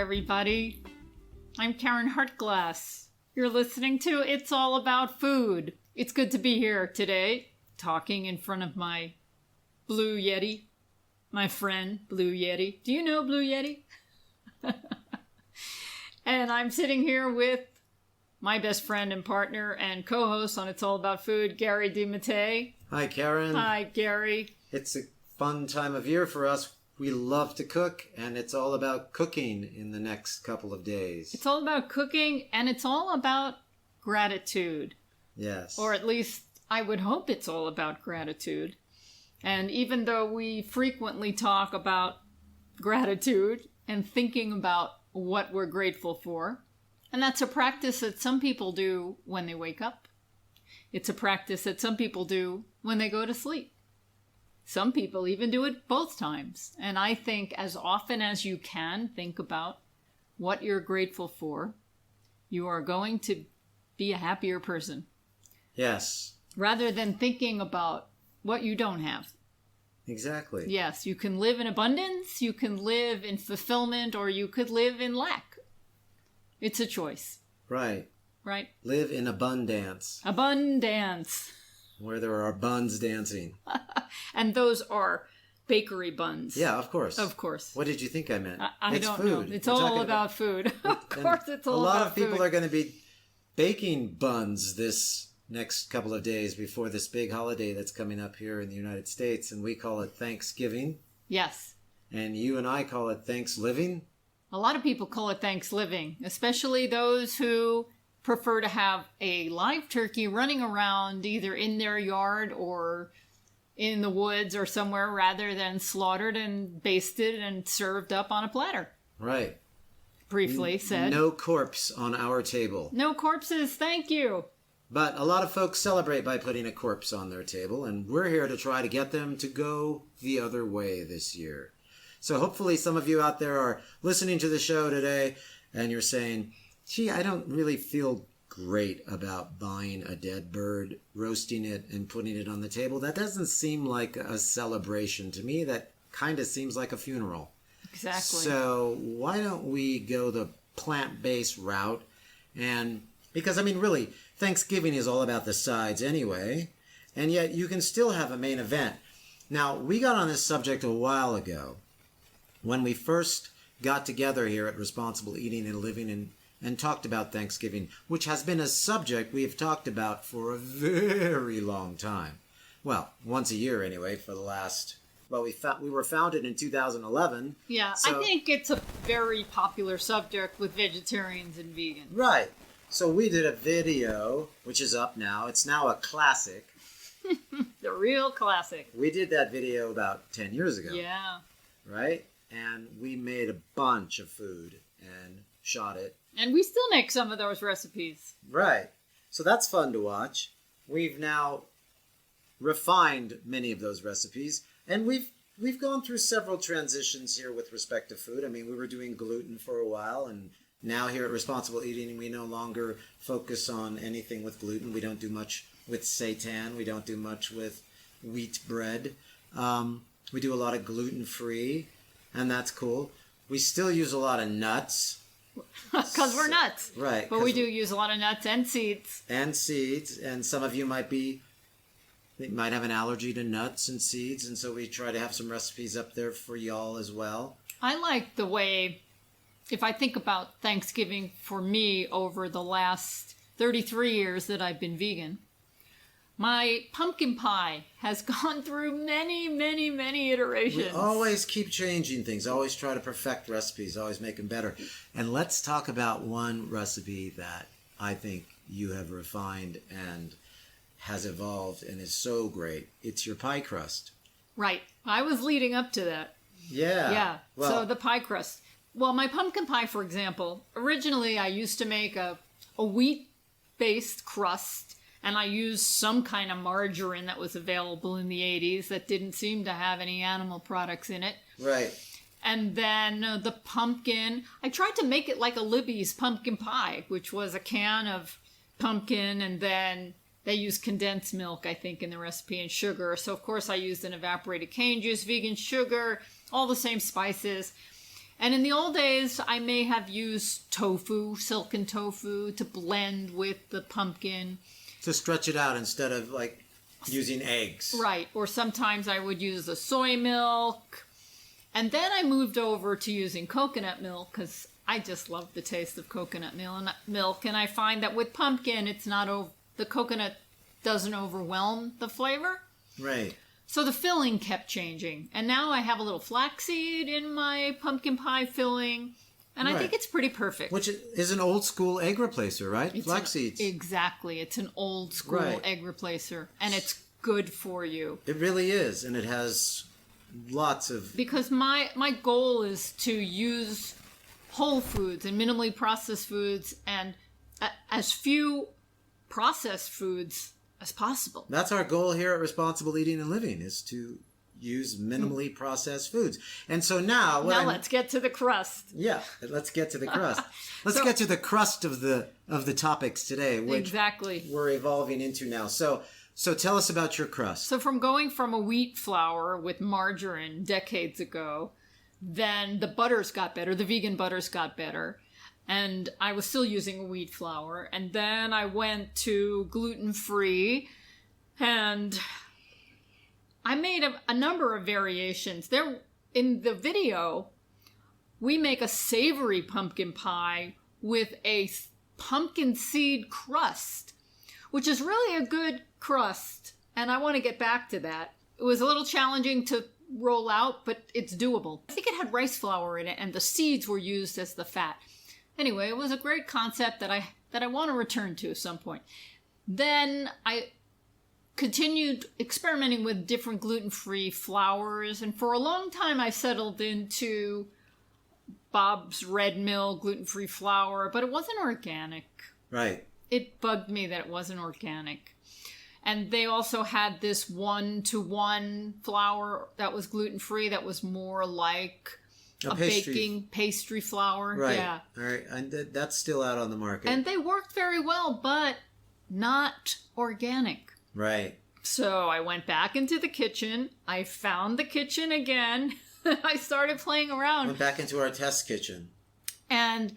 everybody. I'm Karen Hartglass. You're listening to It's All About Food. It's good to be here today, talking in front of my Blue Yeti, my friend Blue Yeti. Do you know Blue Yeti? And I'm sitting here with my best friend and partner and co-host on It's All About Food, Gary Mattei. Hi, Karen. Hi, Gary. It's a fun time of year for us. We love to cook, and it's all about cooking in the next couple of days. It's all about cooking, and it's all about gratitude. Yes. Or at least I would hope it's all about gratitude. And even though we frequently talk about gratitude and thinking about what we're grateful for, and that's a practice that some people do when they wake up. It's a practice that some people do when they go to sleep. Some people even do it both times. And I think as often as you can think about what you're grateful for, you are going to be a happier person. Yes. Rather than thinking about what you don't have. Exactly. Yes, you can live in abundance, you can live in fulfillment, or you could live in lack. It's a choice. Right. Right? Live in abundance. Abundance. Where there are buns dancing. And those are bakery buns. Yeah, of course. Of course. What did you think I meant? I it's don't food. know. It's all about food. Of course it's all about food. A lot of people are going to be baking buns this next couple of days before this big holiday that's coming up here in the United States, and we call it Thanksgiving. Yes. And you and I call it Thanksgiving. A lot of people call it Thanksgiving, especially those who prefer to have a live turkey running around either in their yard or in the woods or somewhere rather than slaughtered and basted and served up on a platter. Right. Briefly said. No corpse on our table. No corpses, thank you. But a lot of folks celebrate by putting a corpse on their table, and we're here to try to get them to go the other way this year. So hopefully some of you out there are listening to the show today and you're saying, gee, I don't really feel great about buying a dead bird, roasting it, and putting it on the table. That doesn't seem like a celebration to me. That kind of seems like a funeral. Exactly. So why don't we go the plant-based route? And because, I mean, really, Thanksgiving is all about the sides anyway, and yet you can still have a main event. Now, we got on this subject a while ago when we first got together here at Responsible Eating and Living and talked about Thanksgiving, which has been a subject we have talked about for a very long time. Well, once a year anyway, for the last... Well, we were founded in 2011. Yeah, so, I think it's a very popular subject with vegetarians and vegans. Right. So we did a video, which is up now. It's now a classic. The real classic. We did that video about 10 years ago. Yeah. Right? And we made a bunch of food and shot it. And we still make some of those recipes. Right. So that's fun to watch. We've now refined many of those recipes. And we've gone through several transitions here with respect to food. I mean, we were doing gluten for a while, and now here at Responsible Eating, we no longer focus on anything with gluten. We don't do much with seitan. We don't do much with wheat bread. We do a lot of gluten-free, and that's cool. We still use a lot of nuts. Because we're nuts. Right. But we do use a lot of nuts and seeds. And seeds, and some of you they might have an allergy to nuts and seeds, and so we try to have some recipes up there for y'all as well. I like the way, if I think about Thanksgiving for me over the last 33 years that I've been vegan, my pumpkin pie has gone through many, many, many iterations. We always keep changing things, always try to perfect recipes, always make them better. And let's talk about one recipe that I think you have refined and has evolved and is so great. It's your pie crust. Right. I was leading up to that. Yeah. Yeah. Well, so the pie crust. Well, my pumpkin pie, for example, originally I used to make a wheat-based crust, and I used some kind of margarine that was available in the 80s that didn't seem to have any animal products in it. Right. And then the pumpkin, I tried to make it like a Libby's pumpkin pie, which was a can of pumpkin, and then they used condensed milk, I think, in the recipe, and sugar. So, of course, I used an evaporated cane juice, vegan sugar, all the same spices. And in the old days, I may have used tofu, silken tofu, to blend with the pumpkin. To stretch it out instead of like using eggs. Right. Or sometimes I would use the soy milk. And then I moved over to using coconut milk because I just love the taste of coconut milk. And I find that with pumpkin, it's not the coconut doesn't overwhelm the flavor. Right. So the filling kept changing. And now I have a little flaxseed in my pumpkin pie filling. And I think it's pretty perfect. Which is an old school egg replacer, right? Flax seeds. Exactly. It's an old school egg replacer. And it's good for you. It really is. And it has lots of... Because my goal is to use whole foods and minimally processed foods and as few processed foods as possible. That's our goal here at Responsible Eating and Living, is to use minimally processed foods. And so now... let's get to the crust. Yeah, let's get to the crust. Let's get to the crust of the topics today, which we're evolving into now. So tell us about your crust. So going from a wheat flour with margarine decades ago, then the butters got better, the vegan butters got better, and I was still using a wheat flour. And then I went to gluten-free, and I made a number of variations. There, in the video, we make a savory pumpkin pie with a pumpkin seed crust, which is really a good crust, and I want to get back to that. It was a little challenging to roll out, but it's doable. I think it had rice flour in it, and the seeds were used as the fat. Anyway, it was a great concept that I want to return to at some point. Then I continued experimenting with different gluten-free flours, and for a long time I settled into Bob's Red Mill gluten-free flour, but it wasn't organic. Right. It bugged me that it wasn't organic. And they also had this 1-to-1 flour that was gluten-free that was more like a baking pastry flour. Right. Yeah. All right. And that's still out on the market. And they worked very well, but not organic. Right. So I went back into the kitchen. I found the kitchen again. I started playing around. Went back into our test kitchen. And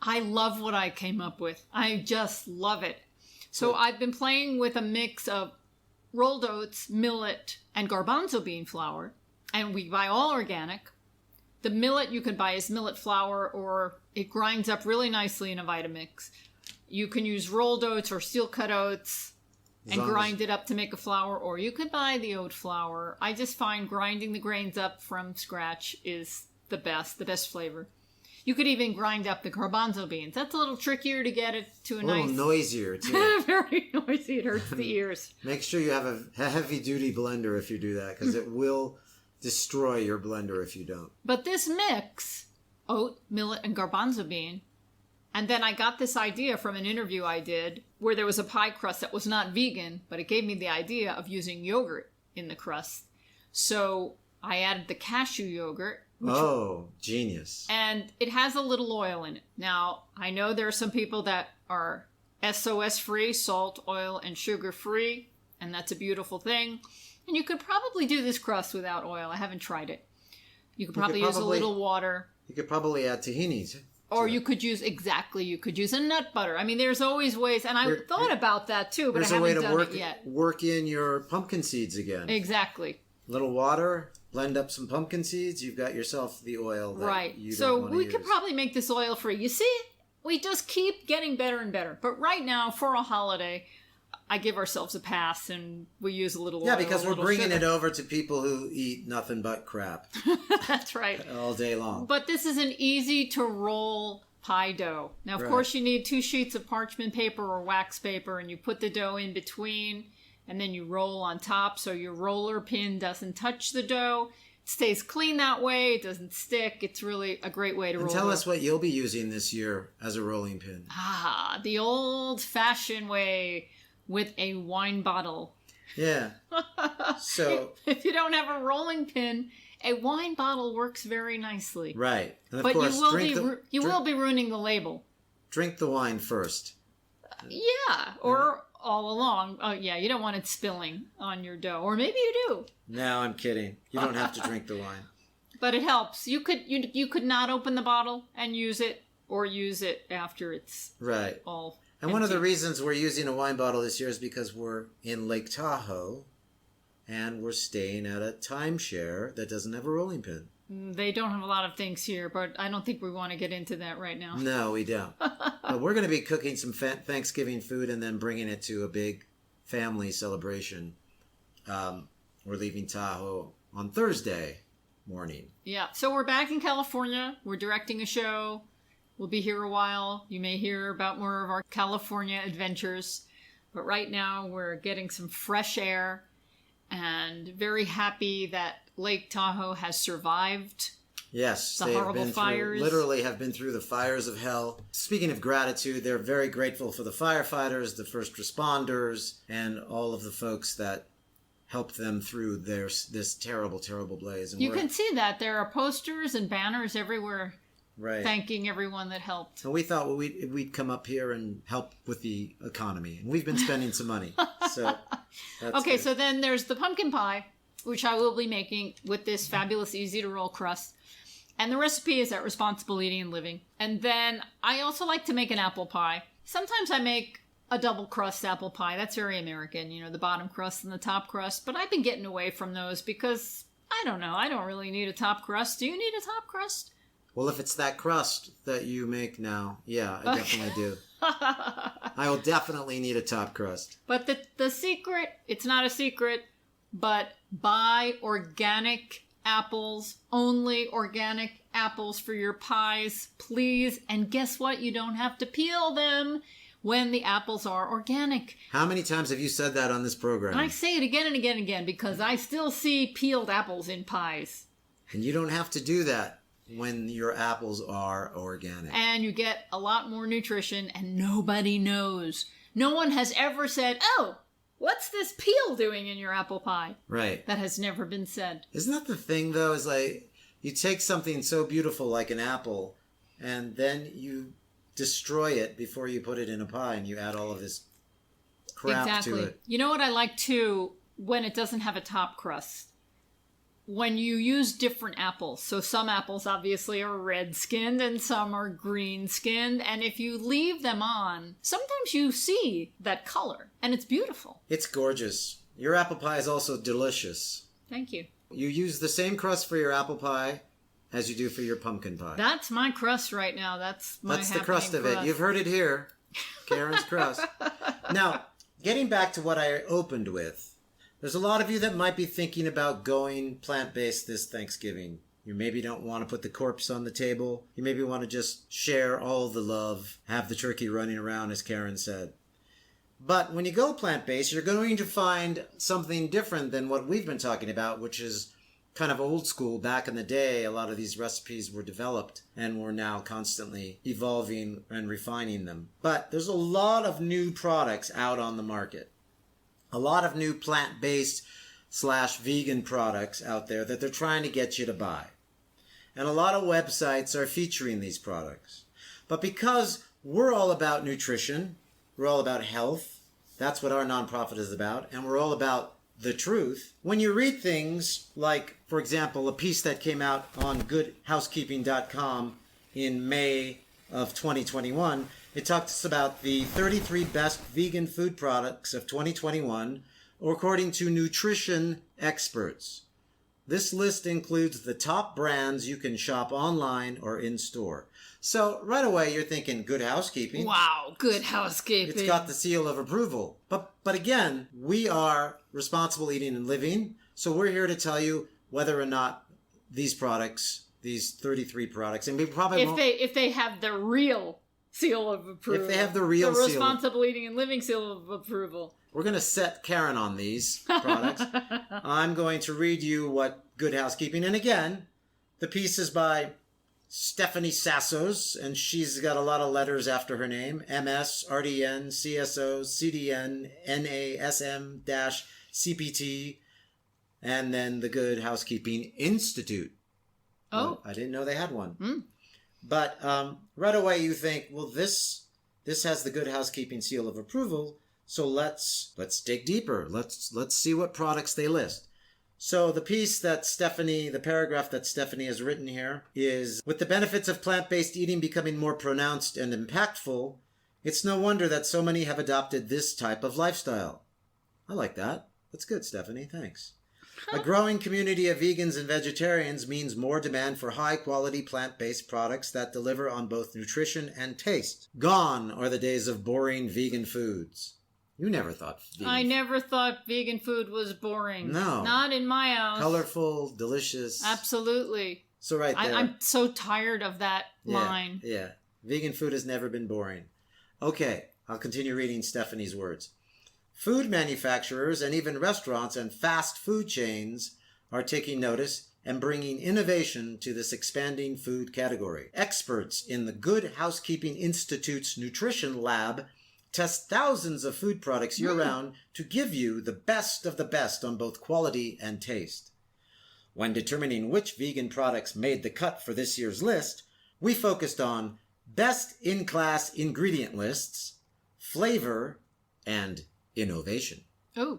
I love what I came up with. I just love it. So I've been playing with a mix of rolled oats, millet, and garbanzo bean flour. And we buy all organic. The millet you can buy is millet flour, or it grinds up really nicely in a Vitamix. You can use rolled oats or steel cut oats and grind it up to make a flour, or you could buy the oat flour. I just find grinding the grains up from scratch is the best flavor. You could even grind up the garbanzo beans. That's a little trickier to get it to a nice... little noisier, too. Very noisy. It hurts the ears. Make sure you have a heavy-duty blender if you do that, because it will destroy your blender if you don't. But this mix, oat, millet, and garbanzo bean, and then I got this idea from an interview I did where there was a pie crust that was not vegan, but it gave me the idea of using yogurt in the crust. So I added the cashew yogurt. Genius. And it has a little oil in it. Now, I know there are some people that are SOS free, salt, oil, and sugar free, and that's a beautiful thing. And you could probably do this crust without oil. I haven't tried it. You could probably use a little water. You could probably add tahini. Or you could use a nut butter. I mean, there's always ways, and I thought about that too, but I haven't done it yet. Work in your pumpkin seeds again. Exactly. Little water, blend up some pumpkin seeds, you've got yourself the oil that you don't want to use. So we could probably make this oil-free. You see, we just keep getting better and better. But right now, for a holiday, I give ourselves a pass and we use a little oil. Yeah, because we're bringing it over to people who eat nothing but crap. That's right. All day long. But this is an easy-to-roll pie dough. Now, of course, you need 2 sheets of parchment paper or wax paper, and you put the dough in between, and then you roll on top so your roller pin doesn't touch the dough. It stays clean that way. It doesn't stick. It's really a great way to roll. And tell us what you'll be using this year as a rolling pin. The old-fashioned way with a wine bottle. Yeah. So if you don't have a rolling pin, a wine bottle works very nicely. Right. And of but course, you will be ruining the label. Drink the wine first. Yeah, or all along. Oh, yeah, you don't want it spilling on your dough. Or maybe you do. No, I'm kidding. You don't have to drink the wine. But it helps. You could not open the bottle and use it, or use it after it's right. all And empty. one of the reasons we're using a wine bottle this year is because we're in Lake Tahoe, and we're staying at a timeshare that doesn't have a rolling pin. They don't have a lot of things here, but I don't think we want to get into that right now. No, we don't. But we're going to be cooking some Thanksgiving food and then bringing it to a big family celebration. We're leaving Tahoe on Thursday morning. Yeah, so we're back in California. We're directing a show. We'll be here a while. You may hear about more of our California adventures. But right now, we're getting some fresh air and very happy that Lake Tahoe has survived. Yes, the they horrible fires. Literally have been through the fires of hell. Speaking of gratitude, they're very grateful for the firefighters, the first responders, and all of the folks that helped them through this terrible, terrible blaze. And you can see that. There are posters and banners everywhere thanking everyone that helped. And we thought we'd come up here and help with the economy. And we've been spending some money. So that's okay, good. so then there's the pumpkin pie, which I will be making with this fabulous easy-to-roll crust. And the recipe is at Responsible Eating and Living. And then I also like to make an apple pie. Sometimes I make a double crust apple pie. That's very American, the bottom crust and the top crust. But I've been getting away from those because, I don't know, I don't really need a top crust. Do you need a top crust? Well, if it's that crust that you make now, yeah, I definitely do. I will definitely need a top crust. But the secret, it's not a secret, but buy organic apples, only organic apples for your pies, please. And guess what? You don't have to peel them when the apples are organic. How many times have you said that on this program? And I say it again and again and again because I still see peeled apples in pies. And you don't have to do that when your apples are organic. And you get a lot more nutrition, and nobody knows. No one has ever said, oh, what's this peel doing in your apple pie? Right. That has never been said. Isn't that the thing, though? Is like, you take something so beautiful like an apple, and then you destroy it before you put it in a pie, and you add all of this crap to it. You know what I like, too, when it doesn't have a top crust? When you use different apples. So some apples obviously are red-skinned and some are green-skinned. And if you leave them on, sometimes you see that color. And it's beautiful. It's gorgeous. Your apple pie is also delicious. Thank you. You use the same crust for your apple pie as you do for your pumpkin pie. That's my crust right now. That's the crust of it. You've heard it here. Karen's crust. Now, getting back to what I opened with, there's a lot of you that might be thinking about going plant-based this Thanksgiving. You maybe don't want to put the corpse on the table. You maybe want to just share all the love, have the turkey running around, as Karen said. But when you go plant-based, you're going to find something different than what we've been talking about, which is kind of old school. Back in the day, a lot of these recipes were developed, and we're now constantly evolving and refining them. But there's a lot of new products out on the market. A lot of new plant-based / vegan products out there that they're trying to get you to buy. And a lot of websites are featuring these products. But because we're all about nutrition, we're all about health, that's what our nonprofit is about, and we're all about the truth. When you read things like, for example, a piece that came out on goodhousekeeping.com in May of 2021, it talks about the 33 best vegan food products of 2021, according to nutrition experts. This list includes the top brands you can shop online or in store. So right away you're thinking Good Housekeeping. Wow, Good Housekeeping. It's got the seal of approval. But again, we are Responsible Eating and Living, so we're here to tell you whether or not these products, these 33 products, and we probably if they have the real seal of approval. If they have the real seal. Responsible Eating and Living seal of approval. We're going to set Karen on these products. I'm going to read you what Good Housekeeping, and again, the piece is by Stephanie Sassos, and she's got a lot of letters after her name. MS, RDN, CSO, CDN, NASM CPT, and then the Good Housekeeping Institute. Oh. Well, I didn't know they had one. Mm. But right away you think, well, this has the Good Housekeeping seal of approval, so let's dig deeper. Let's see what products they list. So the paragraph that Stephanie has written here is, with the benefits of plant-based eating becoming more pronounced and impactful, it's no wonder that so many have adopted this type of lifestyle. I like that. That's good, Stephanie. Thanks. A growing community of vegans and vegetarians means more demand for high-quality plant-based products that deliver on both nutrition and taste. Gone are the days of boring vegan foods. You never thought I never thought vegan food was boring. No. Not in my house. Colorful, delicious. Absolutely. So right there. I'm so tired of that line. Yeah. Vegan food has never been boring. Okay, I'll continue reading Stephanie's words. Food manufacturers and even restaurants and fast food chains are taking notice and bringing innovation to this expanding food category. Experts in the Good Housekeeping Institute's Nutrition Lab test thousands of food products year-round to give you the best of the best on both quality and taste. When determining which vegan products made the cut for this year's list, we focused on best in-class ingredient lists, flavor, and innovation. Oh.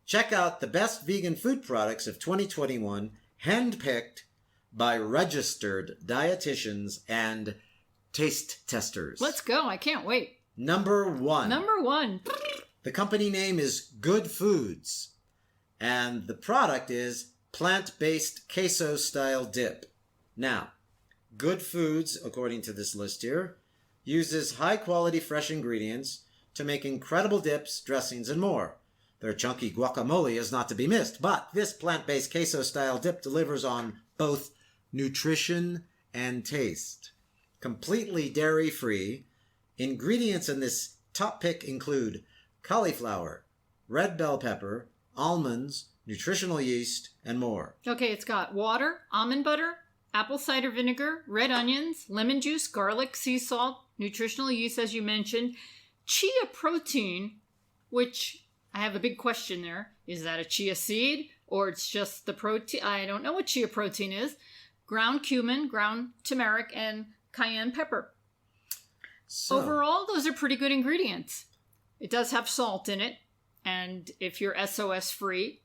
Check out the best vegan food products of 2021, handpicked by registered dietitians and taste testers. Let's go. I can't wait. Number one. The company name is Good Foods, and the product is plant-based queso-style dip. Now, Good Foods, according to this list here, uses high-quality fresh ingredients to make incredible dips, dressings, and more. Their chunky guacamole is not to be missed, but this plant-based queso-style dip delivers on both nutrition and taste. Completely dairy-free, ingredients in this top pick include cauliflower, red bell pepper, almonds, nutritional yeast, and more. Okay, it's got water, almond butter, apple cider vinegar, red onions, lemon juice, garlic, sea salt, nutritional yeast, as you mentioned, chia protein, which I have a big question there. Is that a chia seed or it's just the protein? I don't know what chia protein is. Ground cumin, ground turmeric, and cayenne pepper. So, overall, those are pretty good ingredients. It does have salt in it, and if you're SOS free,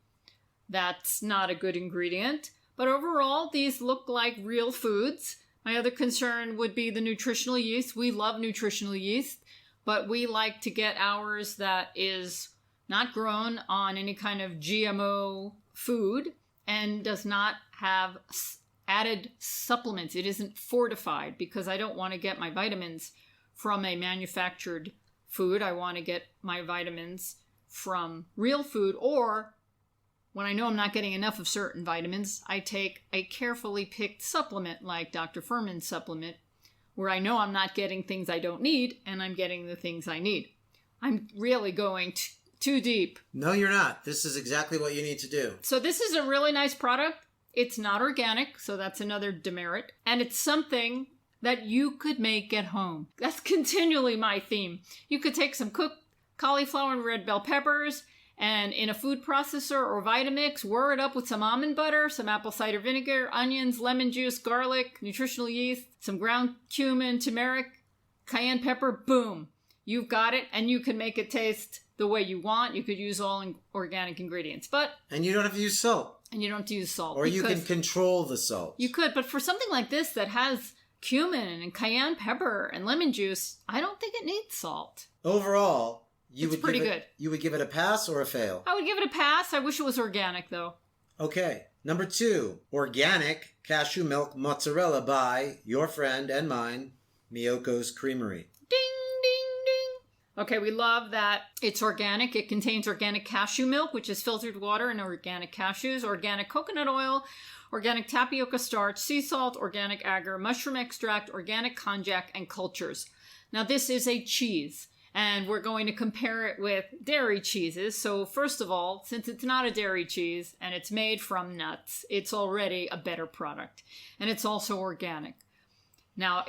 that's not a good ingredient. But overall, these look like real foods. My other concern would be the nutritional yeast. We love nutritional yeast, but we like to get ours that is not grown on any kind of GMO food and does not have added supplements. It isn't fortified because I don't want to get my vitamins from a manufactured food. I want to get my vitamins from real food, or when I know I'm not getting enough of certain vitamins, I take a carefully picked supplement like Dr. Furman's supplement, where I know I'm not getting things I don't need and I'm getting the things I need. I'm really going too deep. No, you're not. This is exactly what you need to do. So this is a really nice product. It's not organic, so that's another demerit. And it's something that you could make at home. That's continually my theme. You could take some cooked cauliflower and red bell peppers and in a food processor or Vitamix, whir it up with some almond butter, some apple cider vinegar, onions, lemon juice, garlic, nutritional yeast, some ground cumin, turmeric, cayenne pepper, boom. You've got it, and you can make it taste the way you want. You could use all organic ingredients, and you don't have to use salt. And you don't have to use salt. Or you can control the salt. You could, but for something like this that has cumin and cayenne pepper and lemon juice, I don't think it needs salt. Overall, you would give it a pass or a fail? I would give it a pass. I wish it was organic, though. Okay. Number 2, organic cashew milk mozzarella by your friend and mine, Miyoko's Creamery. Ding, ding, ding. Okay, we love that it's organic. It contains organic cashew milk, which is filtered water and organic cashews, organic coconut oil, organic tapioca starch, sea salt, organic agar, mushroom extract, organic konjac, and cultures. Now, this is a cheese, and we're going to compare it with dairy cheeses. So first of all, since it's not a dairy cheese and it's made from nuts, it's already a better product. And it's also organic. Now,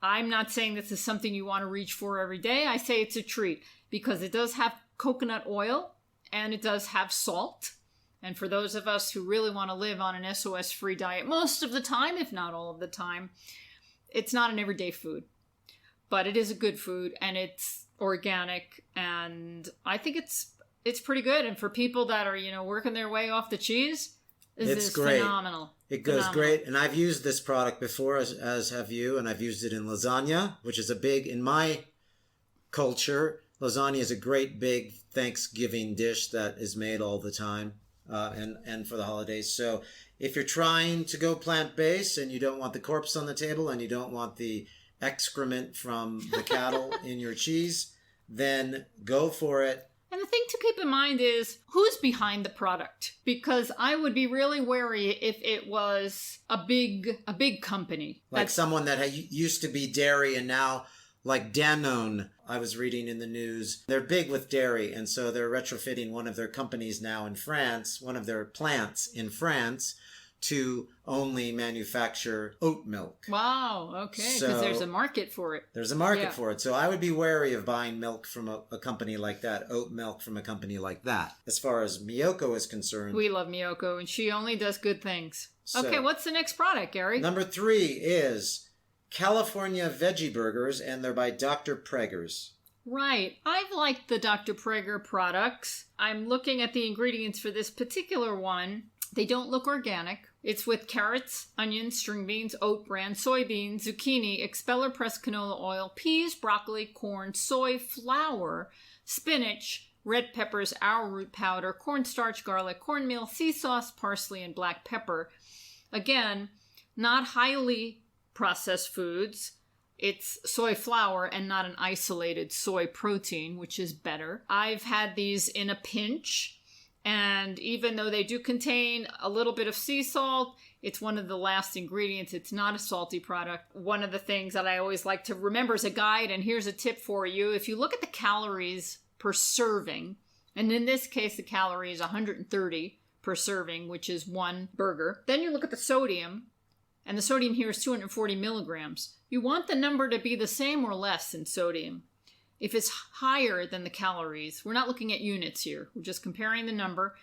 I'm not saying this is something you want to reach for every day. I say it's a treat because it does have coconut oil and it does have salt. And for those of us who really want to live on an SOS-free diet most of the time, if not all of the time, it's not an everyday food. But it is a good food, and it's organic, and I think it's pretty good. And for people that are, working their way off the cheese, This is great. Phenomenal. It goes Phenomenal. great. And I've used this product before, as have you, and I've used it in lasagna, which is in my culture, lasagna is a great big Thanksgiving dish that is made all the time and for the holidays. So if you're trying to go plant-based and you don't want the corpse on the table and you don't want the excrement from the cattle in your cheese, then go for it. And the thing to keep in mind is who's behind the product, because I would be really wary if it was a big company. Like someone that used to be dairy and now, like Danone, I was reading in the news, they're big with dairy, and so they're retrofitting one of their companies now in France, one of their plants in France, to only manufacture oat milk. Wow, okay, because there's a market for it. There's a market for it. So I would be wary of buying milk from a company like that, oat milk from a company like that. As far as Miyoko is concerned. We love Miyoko, and she only does good things. So, okay, what's the next product, Gary? Number 3 is California Veggie Burgers, and they're by Dr. Prager's. Right. I've liked the Dr. Prager products. I'm looking at the ingredients for this particular one. They don't look organic. It's with carrots, onions, string beans, oat bran, soybeans, zucchini, expeller pressed canola oil, peas, broccoli, corn, soy, flour, spinach, red peppers, arrowroot powder, cornstarch, garlic, cornmeal, sea sauce, parsley, and black pepper. Again, not highly processed foods. It's soy flour and not an isolated soy protein, which is better. I've had these in a pinch. And even though they do contain a little bit of sea salt, it's one of the last ingredients. It's not a salty product. One of the things that I always like to remember as a guide, and here's a tip for you. If you look at the calories per serving, and in this case, the calorie is 130 per serving, which is one burger. Then you look at the sodium, and the sodium here is 240 milligrams. You want the number to be the same or less in sodium. If it's higher than the calories, we're not looking at units here. We're just comparing the number.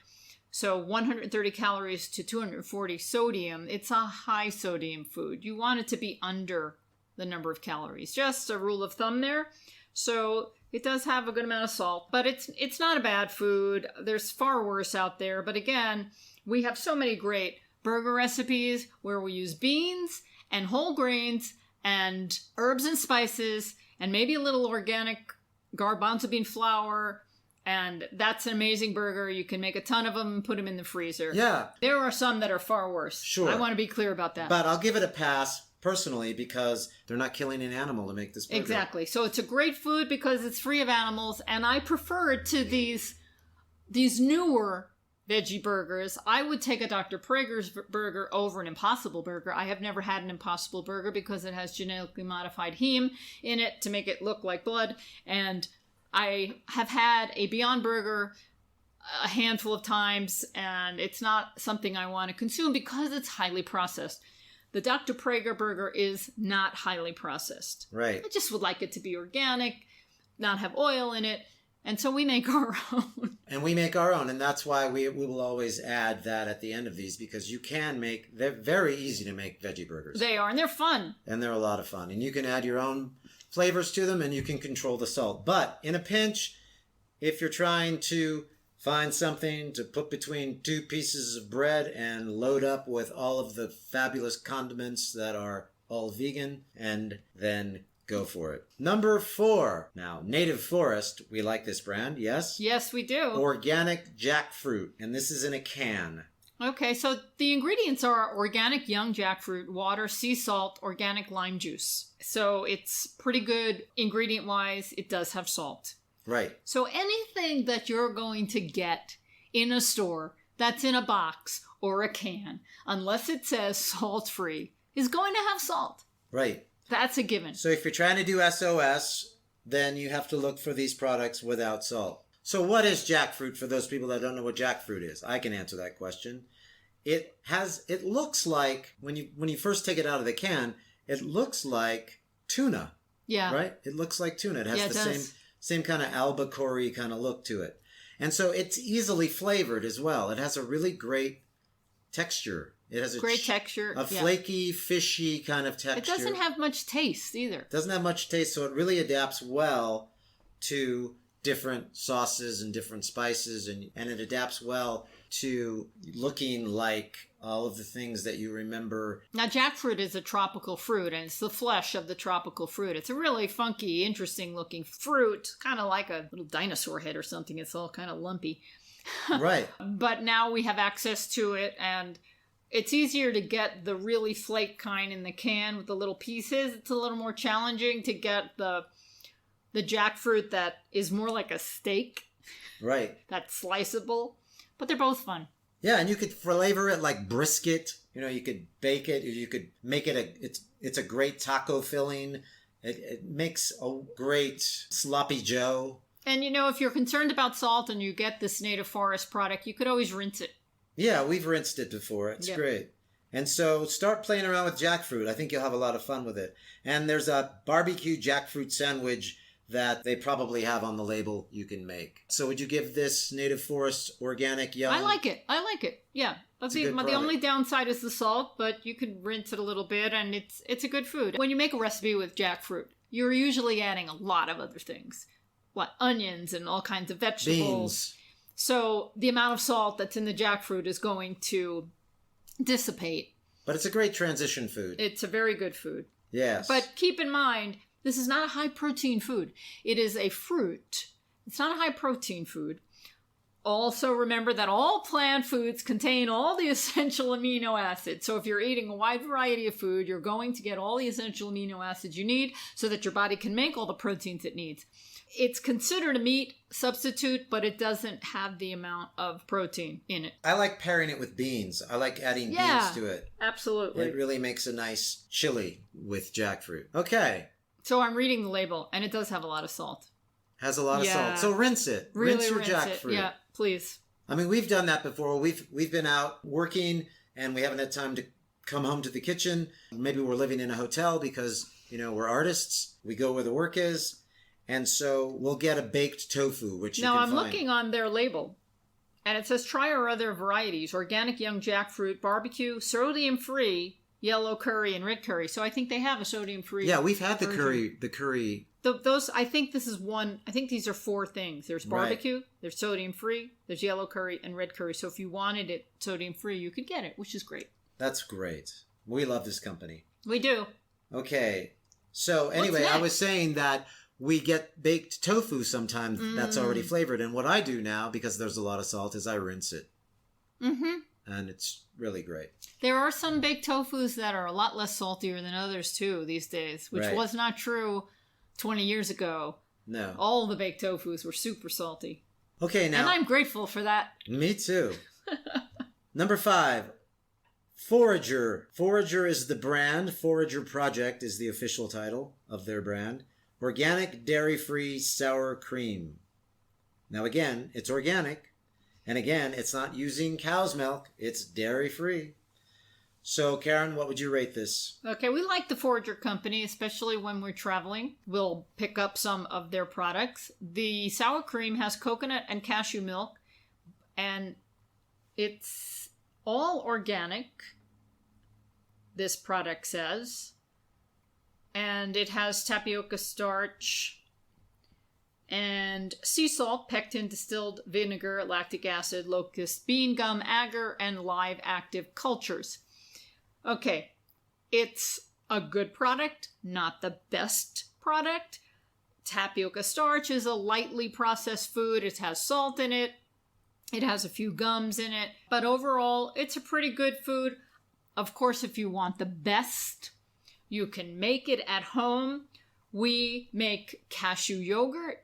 So 130 calories to 240 sodium, it's a high sodium food. You want it to be under the number of calories. Just a rule of thumb there. So it does have a good amount of salt, but it's not a bad food. There's far worse out there. But again, we have so many great burger recipes where we use beans and whole grains and herbs and spices and maybe a little organic garbanzo bean flour, and that's an amazing burger. You can make a ton of them and put them in the freezer. Yeah. There are some that are far worse. Sure. I want to be clear about that. But I'll give it a pass personally because they're not killing an animal to make this burger. Exactly. So it's a great food because it's free of animals, and I prefer it to these newer veggie burgers. I would take a Dr. Prager's burger over an Impossible Burger. I have never had an Impossible Burger because it has genetically modified heme in it to make it look like blood. And I have had a Beyond Burger a handful of times, and it's not something I want to consume because it's highly processed. The Dr. Prager burger is not highly processed. Right. I just would like it to be organic, not have oil in it. And so we make our own. And we make our own, and that's why we will always add that at the end of these, because they're very easy to make veggie burgers. They are, and they're fun. And they're a lot of fun. And you can add your own flavors to them, and you can control the salt. But in a pinch, if you're trying to find something to put between two pieces of bread and load up with all of the fabulous condiments that are all vegan, and then go for it. Number 4. Now, Native Forest. We like this brand, yes? Yes, we do. Organic jackfruit. And this is in a can. Okay, so the ingredients are organic young jackfruit, water, sea salt, organic lime juice. So it's pretty good ingredient-wise. It does have salt. Right. So anything that you're going to get in a store that's in a box or a can, unless it says salt-free, is going to have salt. Right. That's a given. So if you're trying to do SOS, then you have to look for these products without salt. So what is jackfruit for those people that don't know what jackfruit is? I can answer that question. It looks like, when you first take it out of the can, it looks like tuna. Yeah. Right? It looks like tuna. It has the same kind of albacore kind of look to it. And so it's easily flavored as well. It has a really great texture. It has a great texture. A flaky, fishy kind of texture. It doesn't have much taste either. It doesn't have much taste, so it really adapts well to different sauces and different spices, and it adapts well to looking like all of the things that you remember. Now, jackfruit is a tropical fruit, and it's the flesh of the tropical fruit. It's a really funky, interesting-looking fruit, kind of like a little dinosaur head or something. It's all kind of lumpy. Right. But now we have access to it, and it's easier to get the really flake kind in the can with the little pieces. It's a little more challenging to get the jackfruit that is more like a steak. Right. That's sliceable. But they're both fun. Yeah, and you could flavor it like brisket. You know, you could bake it. You could make it it's a great taco filling. It makes a great sloppy joe. And you know, if you're concerned about salt and you get this native forest product, you could always rinse it. Yeah, we've rinsed it before. It's great. And so start playing around with jackfruit. I think you'll have a lot of fun with it. And there's a barbecue jackfruit sandwich that they probably have on the label you can make. So would you give this native forest organic young? I like it. Yeah. The only downside is the salt, but you can rinse it a little bit and it's a good food. When you make a recipe with jackfruit, you're usually adding a lot of other things. Onions and all kinds of vegetables. Beans. So the amount of salt that's in the jackfruit is going to dissipate. But it's a great transition food. It's a very good food. Yes. But keep in mind, this is not a high-protein food. It is a fruit. It's not a high-protein food. Also, remember that all plant foods contain all the essential amino acids. So if you're eating a wide variety of food, you're going to get all the essential amino acids you need so that your body can make all the proteins it needs. It's considered a meat substitute, but it doesn't have the amount of protein in it. I like pairing it with beans. I like adding beans to it. Absolutely. It really makes a nice chili with jackfruit. Okay. So I'm reading the label, and it does have a lot of salt. Has a lot of salt. So rinse it. Really rinse your jackfruit. Yeah, please. I mean, we've done that before. We've been out working, and we haven't had time to come home to the kitchen. Maybe we're living in a hotel because, we're artists. We go where the work is. And so we'll get a baked tofu, which you can find. Now, I'm looking on their label, and it says try our other varieties: organic young jackfruit, barbecue, sodium-free, yellow curry, and red curry. So I think they have a sodium-free. Yeah, we've had version. the curry. Those, I think this is one. I think these are 4 things. There's barbecue, there's sodium-free, there's yellow curry, and red curry. So if you wanted it sodium-free, you could get it, which is great. That's great. We love this company. We do. Okay. So anyway, I was saying that we get baked tofu sometimes that's already flavored. And what I do now, because there's a lot of salt, is I rinse it. Mm-hmm. And it's really great. There are some baked tofus that are a lot less saltier than others, too, these days, which was not true 20 years ago. No. All the baked tofus were super salty. Okay, now. And I'm grateful for that. Me too. Number 5. Forager. Forager is the brand. Forager Project is the official title of their brand. Organic, dairy-free sour cream. Now again, it's organic. And again, it's not using cow's milk. It's dairy-free. So, Karen, what would you rate this? Okay, we like the Forager Company, especially when we're traveling. We'll pick up some of their products. The sour cream has coconut and cashew milk. And it's all organic, this product says. And it has tapioca starch and sea salt, pectin, distilled vinegar, lactic acid, locust bean gum, agar, and live active cultures. Okay, it's a good product, not the best product. Tapioca starch is a lightly processed food. It has salt in it. It has a few gums in it. But overall, it's a pretty good food. Of course, if you want the best, you can make it at home. We make cashew yogurt,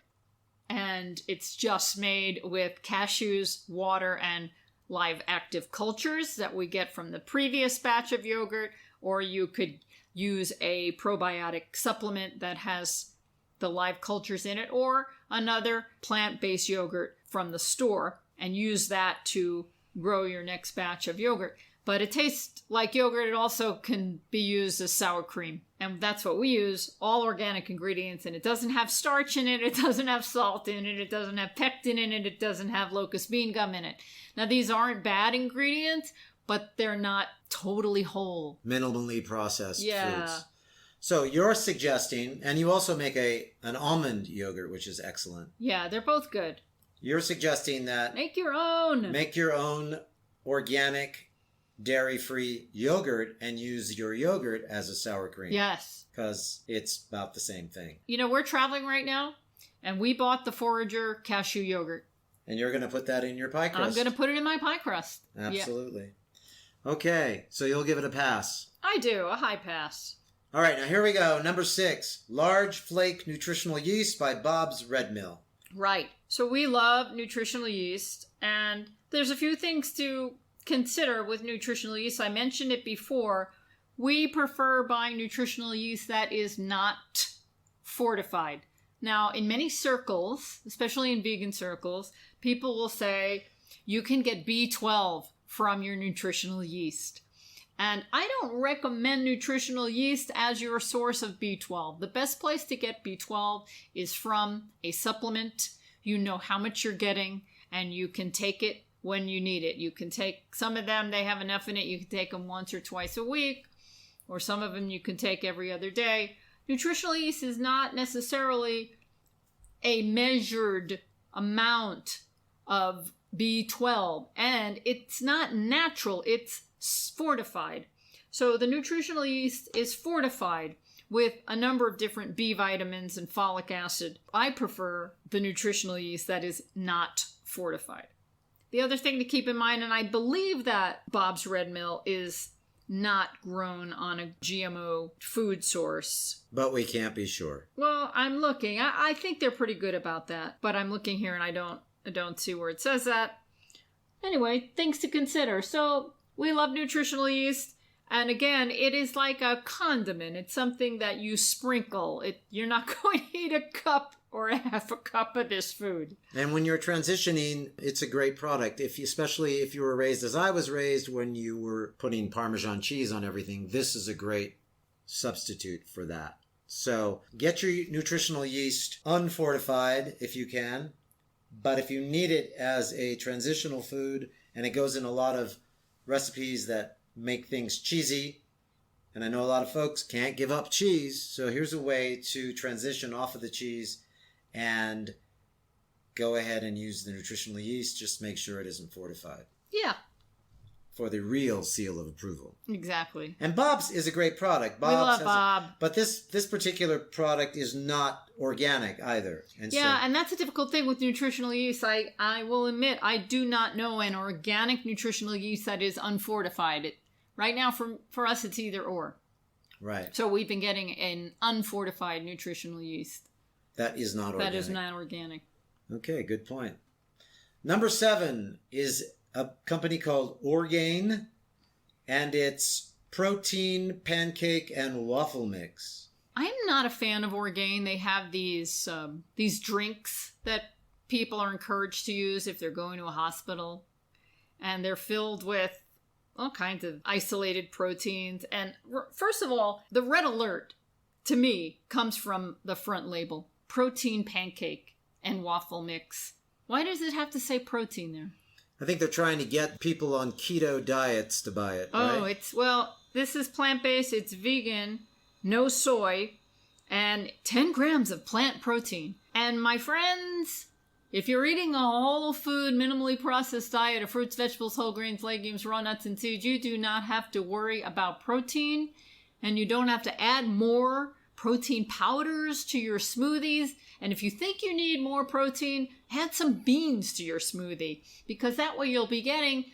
and it's just made with cashews, water, and live active cultures that we get from the previous batch of yogurt, or you could use a probiotic supplement that has the live cultures in it, or another plant-based yogurt from the store, and use that to grow your next batch of yogurt. But it tastes like yogurt. It also can be used as sour cream. And that's what we use, all organic ingredients. And it doesn't have starch in it. It doesn't have salt in it. It doesn't have pectin in it. It doesn't have locust bean gum in it. Now, these aren't bad ingredients, but they're not totally whole. Minimally processed foods. So you're suggesting, and you also make an almond yogurt, which is excellent. Yeah, they're both good. You're suggesting that Make your own organic, dairy-free yogurt and use your yogurt as a sour cream. Yes. Because it's about the same thing. You know, we're traveling right now, and we bought the Forager cashew yogurt. And you're going to put that in your pie crust? I'm going to put it in my pie crust. Absolutely. Yeah. Okay, so you'll give it a pass. I do, a high pass. All right, now here we go. Number 6, Large Flake Nutritional Yeast by Bob's Red Mill. Right. So we love nutritional yeast, and there's a few things to consider with nutritional yeast. I mentioned it before. We prefer buying nutritional yeast that is not fortified. Now, in many circles, especially in vegan circles, people will say you can get B12 from your nutritional yeast. And I don't recommend nutritional yeast as your source of B12. The best place to get B12 is from a supplement. You know how much you're getting, and you can take it when you need it. You can take some of them, they have enough in it, you can take them once or twice a week, or some of them you can take every other day. Nutritional yeast is not necessarily a measured amount of B12, and it's not natural, it's fortified. So the nutritional yeast is fortified with a number of different B vitamins and folic acid. I prefer the nutritional yeast that is not fortified. The other thing to keep in mind, and I believe that Bob's Red Mill is not grown on a GMO food source. But we can't be sure. Well, I'm looking. I think they're pretty good about that. But I'm looking here and I don't see where it says that. Anyway, things to consider. So we love nutritional yeast. And again, it is like a condiment. It's something that you sprinkle. You're not going to eat a cup or a half a cup of this food. And when you're transitioning, it's a great product. Especially if you were raised as I was raised, when you were putting Parmesan cheese on everything, this is a great substitute for that. So get your nutritional yeast unfortified if you can. But if you need it as a transitional food, and it goes in a lot of recipes that make things cheesy, and I know a lot of folks can't give up cheese, so here's a way to transition off of the cheese and go ahead and use the nutritional yeast. Just make sure it isn't fortified. Yeah. For the real seal of approval. Exactly. And Bob's is a great product. We love Bob. But this particular product is not organic either. And and that's a difficult thing with nutritional yeast. I will admit, I do not know an organic nutritional yeast that is unfortified. Right now, for us, it's either or. Right. So we've been getting an unfortified nutritional yeast. That is not organic. That is not organic. Okay, good point. Number 7 is a company called Orgain, and it's protein pancake and waffle mix. I'm not a fan of Orgain. They have these drinks that people are encouraged to use if they're going to a hospital, and they're filled with all kinds of isolated proteins. And first of all, the red alert to me comes from the front label: protein pancake and waffle mix. Why does it have to say protein there? I think they're trying to get people on keto diets to buy it, right? This is plant-based, it's vegan, no soy, and 10 grams of plant protein. And my friends, if you're eating a whole food, minimally processed diet of fruits, vegetables, whole grains, legumes, raw nuts, and seeds, you do not have to worry about protein, and you don't have to add more protein powders to your smoothies. And if you think you need more protein, add some beans to your smoothie, because that way you'll be getting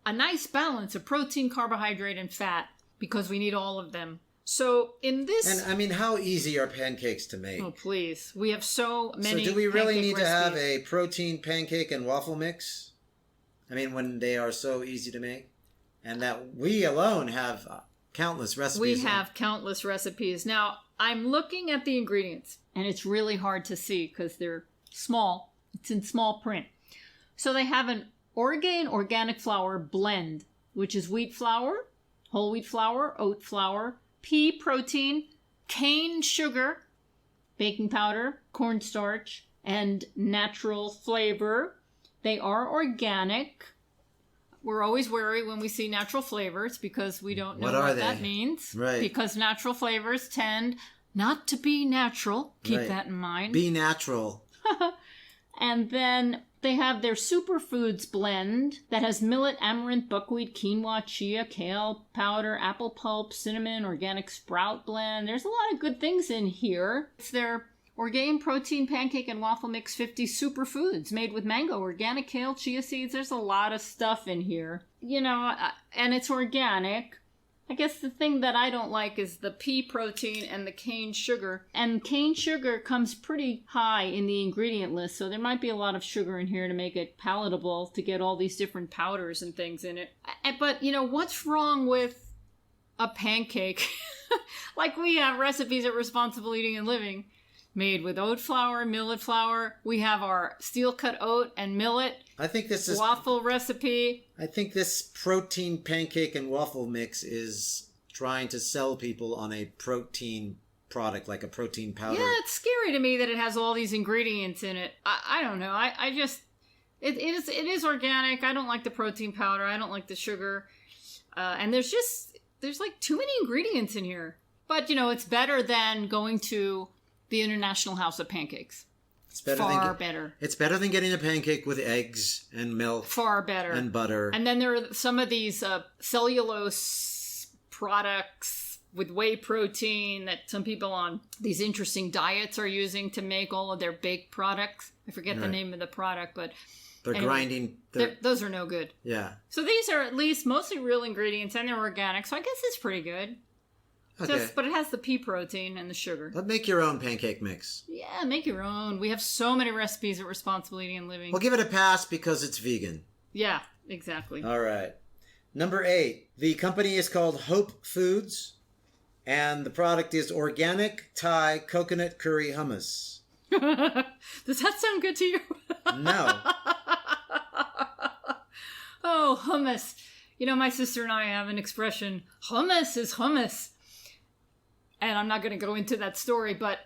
a nice balance of protein, carbohydrate, and fat, because we need all of them. So in this... And I mean, how easy are pancakes to make? Oh, please. We have so many. So do we really need recipes. to have a protein pancake and waffle mix? I mean, when they are so easy to make? And that we alone have countless recipes. We have countless recipes. Now, I'm looking at the ingredients, and it's really hard to see because they're small. It's in small print. So they have an Orgain organic flour blend, which is wheat flour, whole wheat flour, oat flour, pea protein, cane sugar, baking powder, cornstarch, and natural flavor. They are organic. We're always wary when we see natural flavors because we don't know what that means. Right. Because natural flavors tend not to be natural. Keep that in mind. Be natural. And then They have their superfoods blend that has millet, amaranth, buckwheat, quinoa, chia, kale powder, apple pulp, cinnamon, organic sprout blend. There's a lot of good things in here. It's their Orgain Protein Pancake and Waffle Mix 50 Superfoods made with mango, organic kale, chia seeds. There's a lot of stuff in here. You know, and it's organic. I guess the thing that I don't like is the pea protein and the cane sugar. And cane sugar comes pretty high in the ingredient list, so there might be a lot of sugar in here to make it palatable to get all these different powders and things in it. But, you know, what's wrong with a pancake? Like we have recipes at Responsible Eating and Living made with oat flour, millet flour. We have our steel-cut oat and millet. I think this is waffle recipe. I think this protein pancake and waffle mix is trying to sell people on a protein product, like a protein powder. Yeah, it's scary to me that it has all these ingredients in it. I don't know. I just it is organic. I don't like the protein powder. I don't like the sugar. And there's like too many ingredients in here. But you know, it's better than going to the International House of Pancakes. It's better better. It's better than getting a pancake with eggs and milk. Far better. And butter. And then there are some of these cellulose products with whey protein that some people on these interesting diets are using to make all of their baked products. I forget the name of the product, but they're grinding. Those are no good. Yeah. So these are at least mostly real ingredients and they're organic, so I guess it's pretty good. Okay. But it has the pea protein and the sugar. But make your own pancake mix. Yeah, make your own. We have so many recipes at Responsible Eating and Living. We'll give it a pass because it's vegan. Yeah, exactly. All right. Number 8. The company is called Hope Foods, and the product is organic Thai coconut curry hummus. Does that sound good to you? No. Oh, hummus. You know, my sister and I have an expression, hummus is hummus. And I'm not going to go into that story, but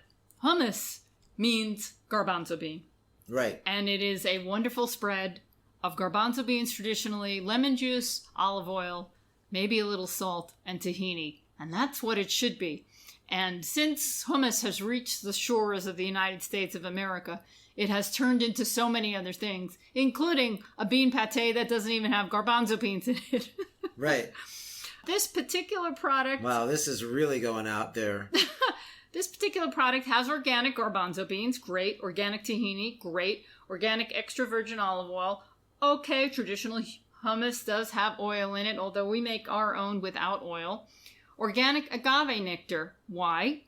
hummus means garbanzo bean. Right. And it is a wonderful spread of garbanzo beans traditionally, lemon juice, olive oil, maybe a little salt, and tahini. And that's what it should be. And since hummus has reached the shores of the United States of America, it has turned into so many other things, including a bean pate that doesn't even have garbanzo beans in it. Right. This particular product... Wow, this is really going out there. This particular product has organic garbanzo beans, great. Organic tahini, great. Organic extra virgin olive oil, okay. Traditional hummus does have oil in it, although we make our own without oil. Organic agave nectar, why?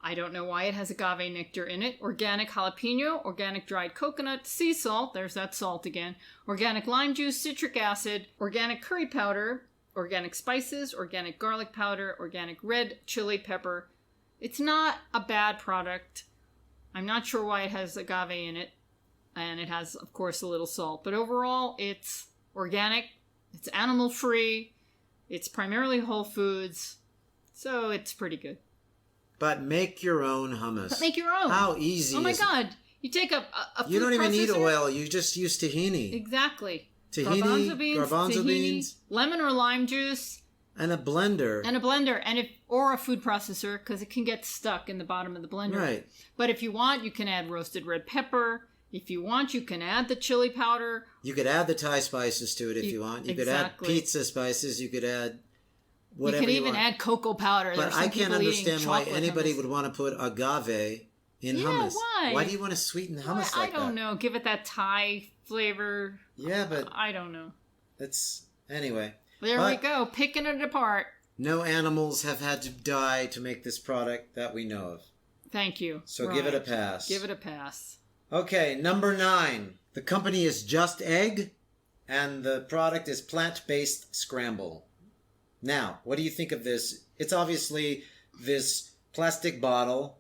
I don't know why it has agave nectar in it. Organic jalapeno, organic dried coconut, sea salt, there's that salt again. Organic lime juice, citric acid, organic curry powder, organic spices, organic garlic powder, organic red chili pepper. It's not a bad product. I'm not sure why it has agave in it. And it has, of course, a little salt. But overall, it's organic. It's animal-free. It's primarily whole foods. So it's pretty good. But make your own hummus. But make your own. How easy Oh my is God. You take a food You don't even need processor. oil. You just use tahini. Exactly. Tahini, garbanzo tahini, beans, lemon or lime juice, and a blender. Or a food processor, because it can get stuck in the bottom of the blender. Right. But if you want, you can add roasted red pepper. If you want, you can add the chili powder. You could add the Thai spices to it if you want. You could add pizza spices. You could add whatever you can even add cocoa powder. But I can't understand why anybody would want to put agave in hummus. Why? Why do you want to sweeten hummus like that? I don't know. Give it that Thai flavor. Yeah, but... I don't know. It's... Anyway. There we go. Picking it apart. No animals have had to die to make this product that we know of. Thank you. So give it a pass. Give it a pass. Okay, number 9. The company is Just Egg, and the product is plant-based scramble. Now, what do you think of this? It's obviously this plastic bottle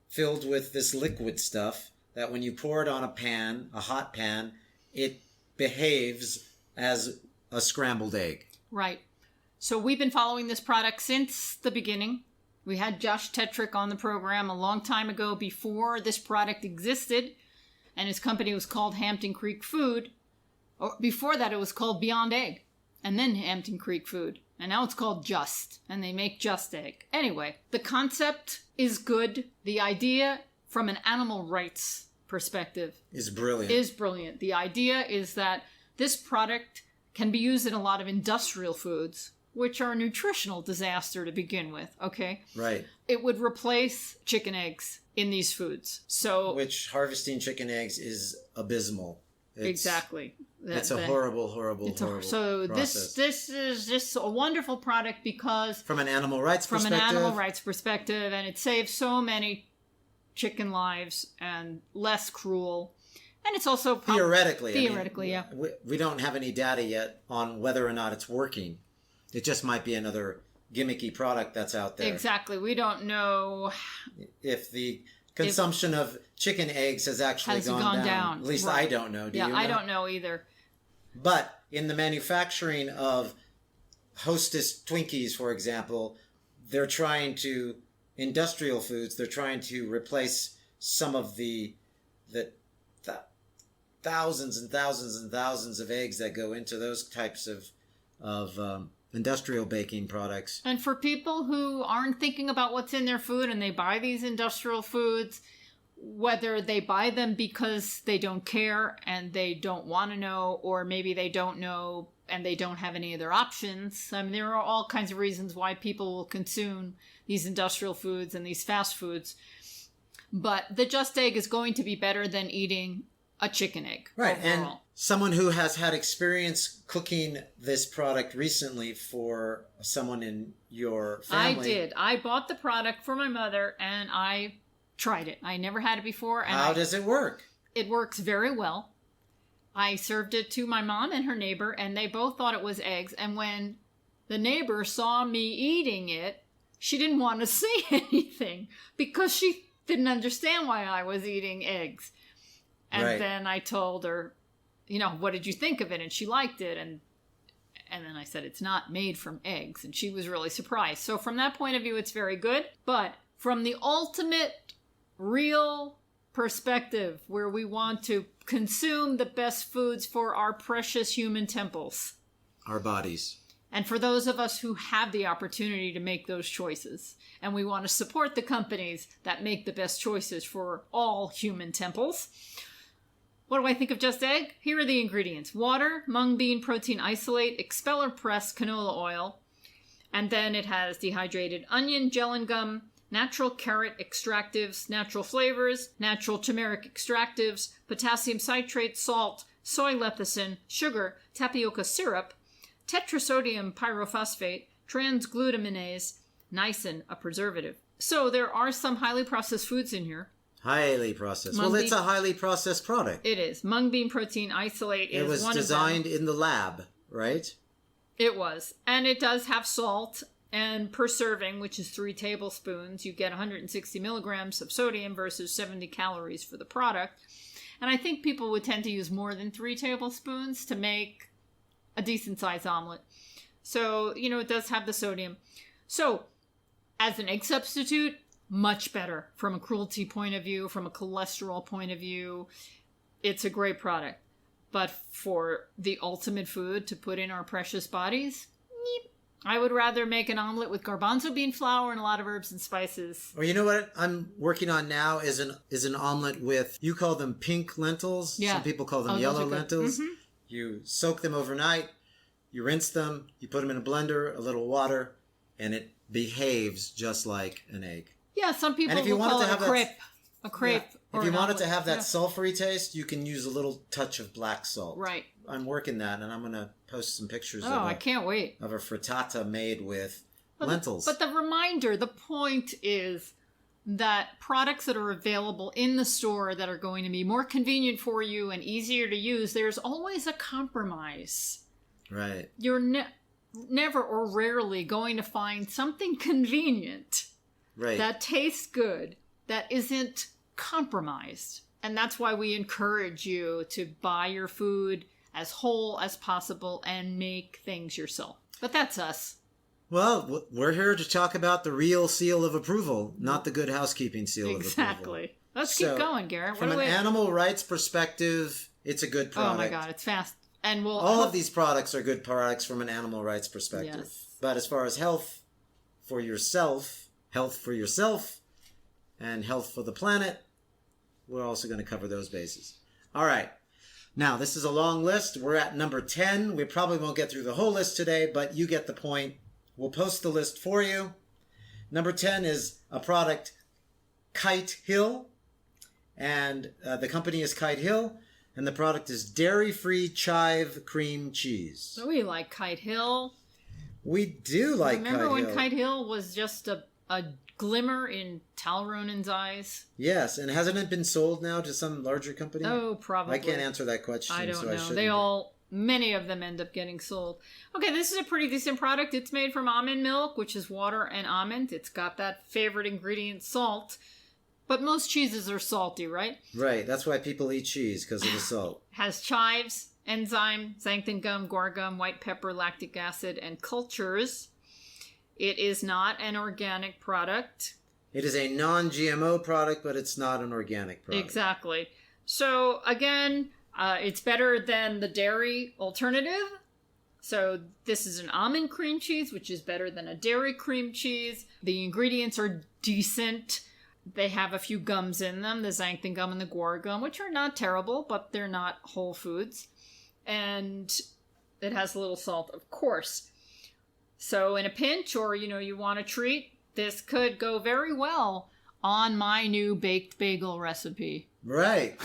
filled with this liquid stuff that when you pour it on a pan, a hot pan, it behaves as a scrambled egg. Right. So we've been following this product since the beginning. We had Josh Tetrick on the program a long time ago before this product existed, and his company was called Hampton Creek Food. Or before that, it was called Beyond Egg, and then Hampton Creek Food. And now it's called Just, and they make Just Egg. Anyway, the concept is good. The idea from an animal rights perspective is brilliant. The idea is that this product can be used in a lot of industrial foods, which are a nutritional disaster to begin with, okay? Right. It would replace chicken eggs in these foods. So, which harvesting chicken eggs is abysmal. Exactly. It's a horrible process. So this is just a wonderful product because... From an animal rights perspective. And it saves so many chicken lives and less cruel. And it's also... Theoretically, yeah. We don't have any data yet on whether or not it's working. It just might be another gimmicky product that's out there. Exactly. We don't know... if the consumption of chicken eggs has actually gone down. At least right. I don't know. Do you know? I don't know either. But in the manufacturing of Hostess Twinkies, for example, they're trying to, industrial foods, they're trying to replace some of the thousands and thousands and thousands of eggs that go into those types of industrial baking products. And for people who aren't thinking about what's in their food and they buy these industrial foods, whether they buy them because they don't care and they don't want to know, or maybe they don't know and they don't have any other options. I mean, there are all kinds of reasons why people will consume these industrial foods and these fast foods. But the Just Egg is going to be better than eating a chicken egg. Right. Overall. And someone who has had experience cooking this product recently for someone in your family. I did. I bought the product for my mother and I tried it. I never had it before. And How does it work? It works very well. I served it to my mom and her neighbor, and they both thought it was eggs. And when the neighbor saw me eating it, she didn't want to say anything because she didn't understand why I was eating eggs. And then I told her, what did you think of it? And she liked it. And then I said, it's not made from eggs. And she was really surprised. So from that point of view, it's very good. But from the ultimate real perspective, where we want to consume the best foods for our precious human temples, our bodies, and for those of us who have the opportunity to make those choices, and we want to support the companies that make the best choices for all human temples. What do I think of Just Egg? Here are the ingredients: water, mung bean protein isolate, expeller pressed canola oil, and then it has dehydrated onion, gellan gum, natural carrot extractives, natural flavors, natural turmeric extractives, potassium citrate, salt, soy lecithin, sugar, tapioca syrup, tetrasodium pyrophosphate, transglutaminase, niacin, a preservative. So there are some highly processed foods in here. Highly processed. Well, it's a highly processed product. It is. Mung bean protein isolate is one of them. It was designed in the lab, right? It was. And it does have salt. And per serving, which is 3 tablespoons, you get 160 milligrams of sodium versus 70 calories for the product. And I think people would tend to use more than 3 tablespoons to make a decent-sized omelet. So, it does have the sodium. So, as an egg substitute, much better from a cruelty point of view, from a cholesterol point of view. It's a great product. But for the ultimate food to put in our precious bodies, I would rather make an omelet with garbanzo bean flour and a lot of herbs and spices. Or you know what I'm working on now is an omelet with, you call them pink lentils. Yeah. Some people call them yellow lentils. Mm-hmm. You soak them overnight, you rinse them, you put them in a blender, a little water, and it behaves just like an egg. Yeah, some people will call it a crepe. A crepe. Yeah. If you want it to have that sulfury taste, you can use a little touch of black salt. Right. I'm working that, and I'm going to post some pictures I can't wait. Of a frittata made with lentils. But the reminder, the point is that products that are available in the store that are going to be more convenient for you and easier to use, there's always a compromise. Right. You're never or rarely going to find something convenient that tastes good, that isn't compromised. And that's why we encourage you to buy your food as whole as possible and make things yourself. But that's us. Well, we're here to talk about the real seal of approval, not the Good Housekeeping seal of approval. Exactly. Let's keep going, Garrett. From an animal rights perspective, it's a good product. Oh my God, it's fast. And all of these products are good products from an animal rights perspective. Yes. But as far as health for yourself, and health for the planet, we're also going to cover those bases. All right. Now, this is a long list. We're at number 10. We probably won't get through the whole list today, but you get the point. We'll post the list for you. Number 10 is a product, Kite Hill. And the company is Kite Hill. And the product is dairy-free chive cream cheese. So we like Kite Hill. We do like Kite Hill. Remember when Kite Hill was just a glimmer in Tal Ronen's eyes? Yes, and hasn't it been sold now to some larger company? Oh, probably. I can't answer that question. I don't so know. I shouldn't. Many of them end up getting sold. Okay, this is a pretty decent product. It's made from almond milk, which is water and almond. It's got that favorite ingredient, salt. But most cheeses are salty, right? Right. That's why people eat cheese, because of the salt. Has chives, enzyme, xanthan gum, guar gum, white pepper, lactic acid, and cultures. It is not an organic product. It is a non-GMO product, but it's not an organic product. Exactly. So, again, it's better than the dairy alternative. So, this is an almond cream cheese, which is better than a dairy cream cheese. The ingredients are decent. They have a few gums in them, the xanthan gum and the guar gum, which are not terrible, but they're not whole foods. And it has a little salt, of course. So in a pinch, or, you want a treat, this could go very well on my new baked bagel recipe. Right.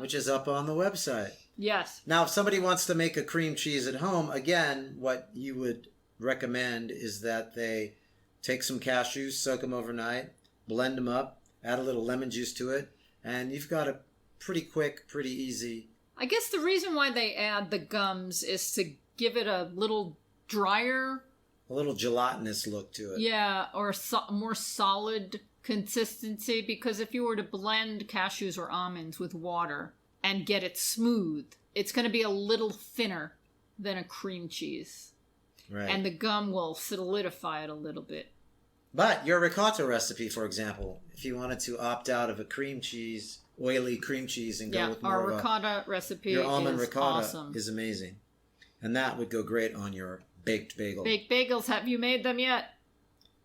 Which is up on the website. Yes. Now, if somebody wants to make a cream cheese at home, again, what you would recommend is that they take some cashews, soak them overnight, blend them up, add a little lemon juice to it, and you've got a pretty quick, pretty easy. I guess the reason why they add the gums is to give it a little drier, a little gelatinous look to it. Yeah, or more solid consistency, because if you were to blend cashews or almonds with water and get it smooth, it's going to be a little thinner than a cream cheese. Right. And the gum will solidify it a little bit. But your ricotta recipe, for example, if you wanted to opt out of a cream cheese, oily cream cheese, and go with more our ricotta recipe your almond is ricotta awesome. Is amazing. And that would go great on your baked bagel. Baked bagels, have you made them yet?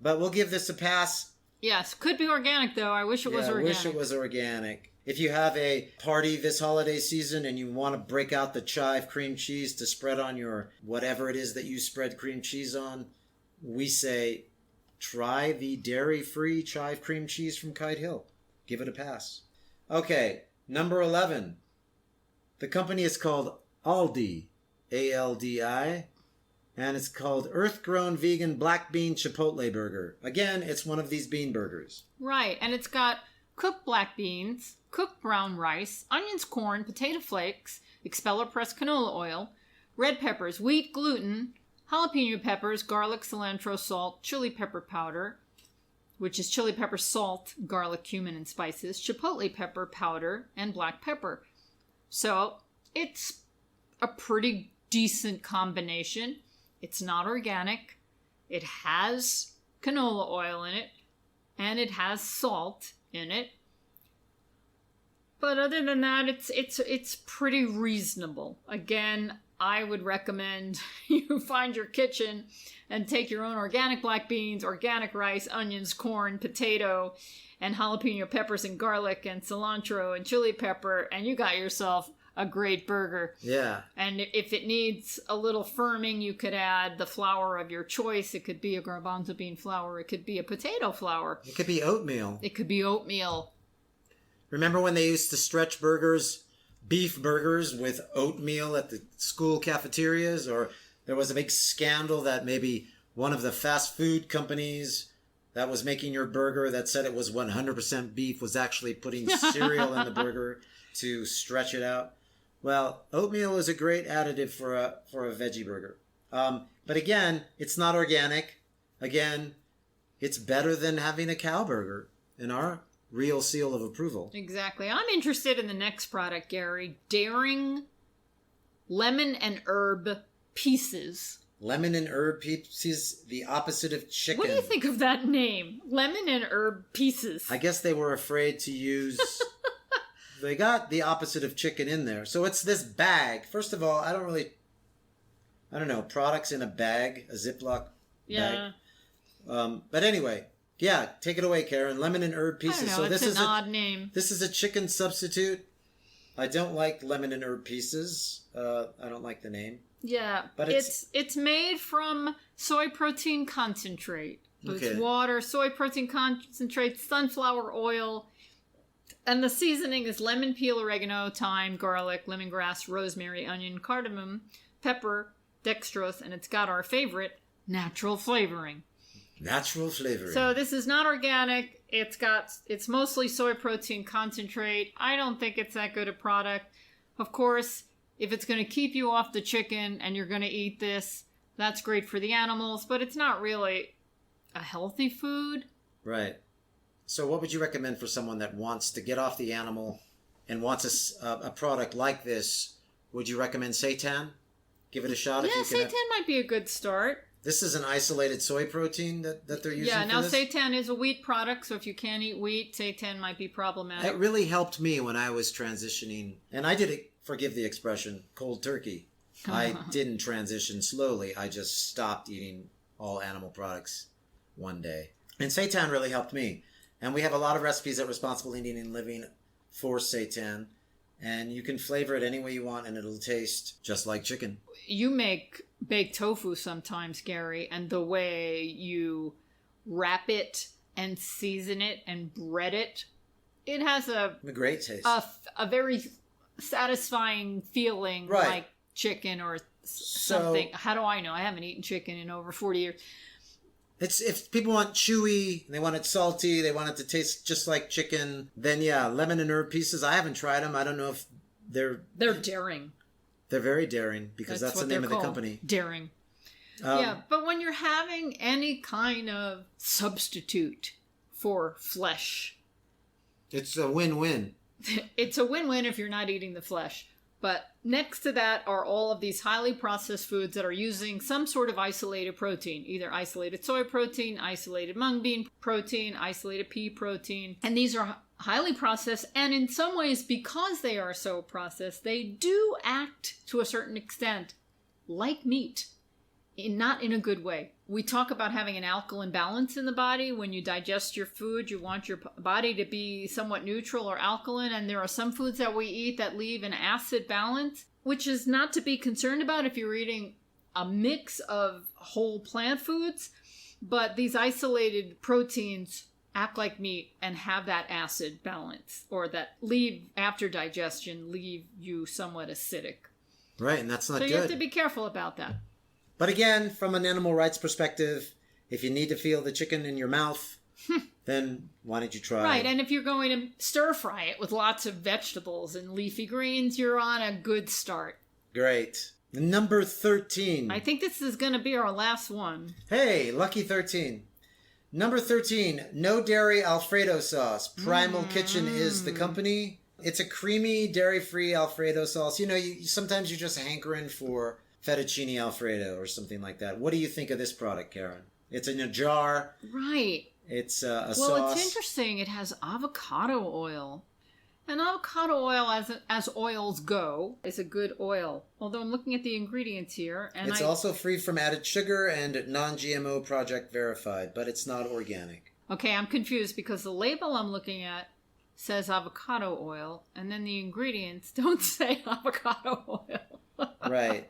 But we'll give this a pass. Yes, could be organic though. I wish it was organic. I wish it was organic. If you have a party this holiday season and you want to break out the chive cream cheese to spread on your whatever it is that you spread cream cheese on, we say try the dairy-free chive cream cheese from Kite Hill. Give it a pass. Okay, number 11. The company is called Aldi, A-L-D-I, and it's called Earth-Grown Vegan Black Bean Chipotle Burger. Again, it's one of these bean burgers. Right, and it's got cooked black beans, cooked brown rice, onions, corn, potato flakes, expeller pressed canola oil, red peppers, wheat, gluten, jalapeno peppers, garlic, cilantro, salt, chili pepper powder, which is chili pepper, salt, garlic, cumin, and spices, chipotle pepper powder, and black pepper. So it's a pretty decent combination. It's not organic. It has canola oil in it, and it has salt in it. But other than that, it's pretty reasonable. Again, I would recommend you find your kitchen and take your own organic black beans, organic rice, onions, corn, potato, and jalapeno peppers and garlic and cilantro and chili pepper, and you got yourself a great burger. Yeah. And if it needs a little firming, you could add the flour of your choice. It could be a garbanzo bean flour. It could be a potato flour. It could be oatmeal. It could be oatmeal. Remember when they used to stretch burgers, beef burgers, with oatmeal at the school cafeterias? Or there was a big scandal that maybe one of the fast food companies that was making your burger that said it was 100% beef was actually putting cereal in the burger to stretch it out. Well, oatmeal is a great additive for a veggie burger. But again, it's not organic. Again, it's better than having a cow burger in our real seal of approval. Exactly. I'm interested in the next product, Gary. Daring lemon and herb pieces. Lemon and herb pieces, the opposite of chicken. What do you think of that name? Lemon and herb pieces. I guess they were afraid to use... They got the opposite of chicken in there. So it's this bag. First of all, I don't know, products in a bag, a Ziploc bag. Yeah. But anyway, Yeah, take it away, Karen. Lemon and herb I pieces. don't know, it's an odd name. This is a chicken substitute. I don't like lemon and herb pieces. I don't like the name. Yeah, but it's made from soy protein concentrate. So Okay. It's water, soy protein concentrate, sunflower oil, and the seasoning is lemon peel, oregano, thyme, garlic, lemongrass, rosemary, onion, cardamom, pepper, dextrose, and it's got our favorite, natural flavoring. Natural flavoring. So this is not organic. It's mostly soy protein concentrate. I don't think it's that good a product. Of course, if it's going to keep you off the chicken and you're going to eat this, that's great for the animals, but it's not really a healthy food. Right. So what would you recommend for someone that wants to get off the animal and wants a product like this? Would you recommend seitan? Give it a shot. Yeah, seitan might be a good start. This is an isolated soy protein that they're using for now this? seitan is a wheat product, so if you can't eat wheat, seitan might be problematic. It really helped me when I was transitioning, and I did it, forgive the expression, cold turkey. I didn't transition slowly. I just stopped eating all animal products one day. And seitan really helped me. And we have a lot of recipes at Responsible Eating and Living for seitan. And you can flavor it any way you want, and it'll taste just like chicken. You make baked tofu sometimes, Gary, and the way you wrap it and season it and bread it, it has a great taste. A very satisfying feeling, right, like chicken or something. How do I know? I haven't eaten chicken in over 40 years. It's if people want chewy, they want it salty, they want it to taste just like chicken, then yeah, lemon and herb pieces. I haven't tried them. I don't know if they're daring. They're very daring because that's the name of the company. Daring. Yeah, but when you're having any kind of substitute for flesh, it's a win-win. It's a win-win if you're not eating the flesh. But next to that are all of these highly processed foods that are using some sort of isolated protein, either isolated soy protein, isolated mung bean protein, isolated pea protein. And these are highly processed, and in some ways, because they are so processed, they do act to a certain extent like meat, not in a good way. We talk about having an alkaline balance in the body. When you digest your food, you want your body to be somewhat neutral or alkaline, and there are some foods that we eat that leave an acid balance, which is not to be concerned about if you're eating a mix of whole plant foods, but these isolated proteins act like meat and have that acid balance, or that after digestion, leave you somewhat acidic. Right, and that's not good. So you have to be careful about that. But again, from an animal rights perspective, if you need to feel the chicken in your mouth, then why don't you try? Right, and if you're going to stir fry it with lots of vegetables and leafy greens, you're on a good start. Great. Number 13. I think this is going to be our last one. Hey, lucky 13. Number 13, no dairy Alfredo sauce. Primal Kitchen is the company. It's a creamy, dairy-free Alfredo sauce. You know, sometimes you're just hankering for fettuccine Alfredo or something like that. What do you think of this product, Karen? It's in a jar. Right. It's a sauce. Well, it's interesting. It has avocado oil. And avocado oil, as oils go, is a good oil. Although I'm looking at the ingredients here. And it's also free from added sugar and non-GMO project verified, but it's not organic. Okay, I'm confused because the label I'm looking at says avocado oil, and then the ingredients don't say avocado oil. Right.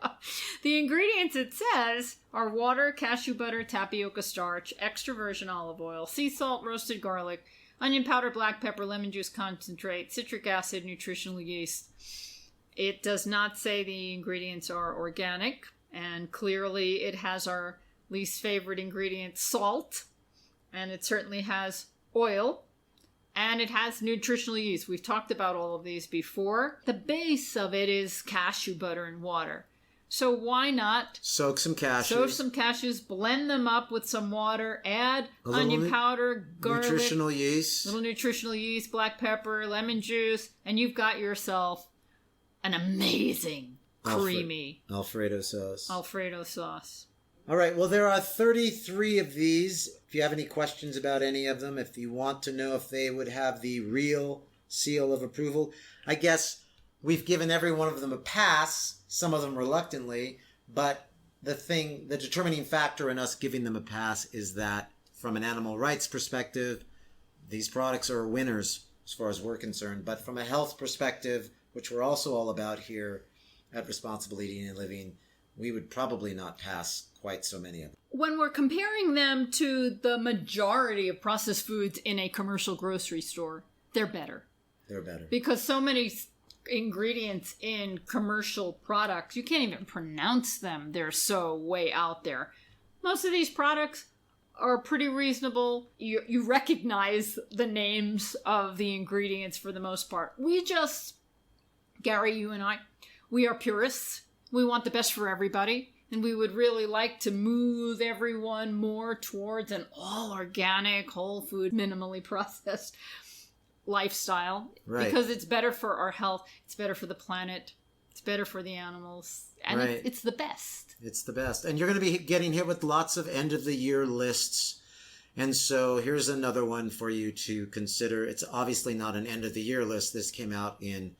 The ingredients it says are water, cashew butter, tapioca starch, extra virgin olive oil, sea salt, roasted garlic, onion powder, black pepper, lemon juice concentrate, citric acid, nutritional yeast. It does not say the ingredients are organic, and clearly it has our least favorite ingredient, salt, and it certainly has oil. And it has nutritional yeast. We've talked about all of these before. The base of it is cashew butter and water. So why not soak some cashews? Soak some cashews, blend them up with some water, add onion powder, garlic, nutritional yeast, little nutritional yeast, black pepper, lemon juice, and you've got yourself an amazing, creamy Alfredo sauce. All right, well, there are 33 of these. If you have any questions about any of them, if you want to know if they would have the real seal of approval, I guess we've given every one of them a pass, some of them reluctantly, but the determining factor in us giving them a pass is that from an animal rights perspective, these products are winners as far as we're concerned. But from a health perspective, which we're also all about here at Responsible Eating and Living, we would probably not pass quite so many of them. When we're comparing them to the majority of processed foods in a commercial grocery store, they're better. They're better. Because so many ingredients in commercial products, you can't even pronounce them. They're so way out there. Most of these products are pretty reasonable. You recognize the names of the ingredients for the most part. Gary, you and I, we are purists. We want the best for everybody. And we would really like to move everyone more towards an all-organic, whole food, minimally processed lifestyle. Right. Because it's better for our health. It's better for the planet. It's better for the animals. And right. it's the best. It's the best. And you're going to be getting hit with lots of end-of-the-year lists. And so here's another one for you to consider. It's obviously not an end-of-the-year list. This came out in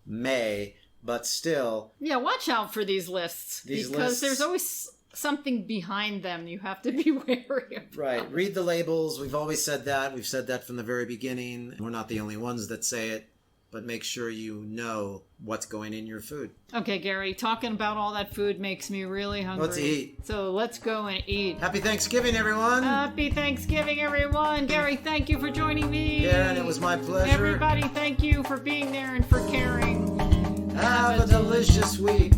May, but still. Yeah, watch out for these lists. Because there's always something behind them you have to be wary of. Right. Read the labels. We've always said that. We've said that from the very beginning. We're not the only ones that say it. But make sure you know what's going in your food. Okay, Gary, talking about all that food makes me really hungry. Let's eat. So let's go and eat. Happy Thanksgiving, everyone. Happy Thanksgiving, everyone. Gary, thank you for joining me. Karen, it was my pleasure. Everybody, thank you for being there and for caring. Have a delicious week.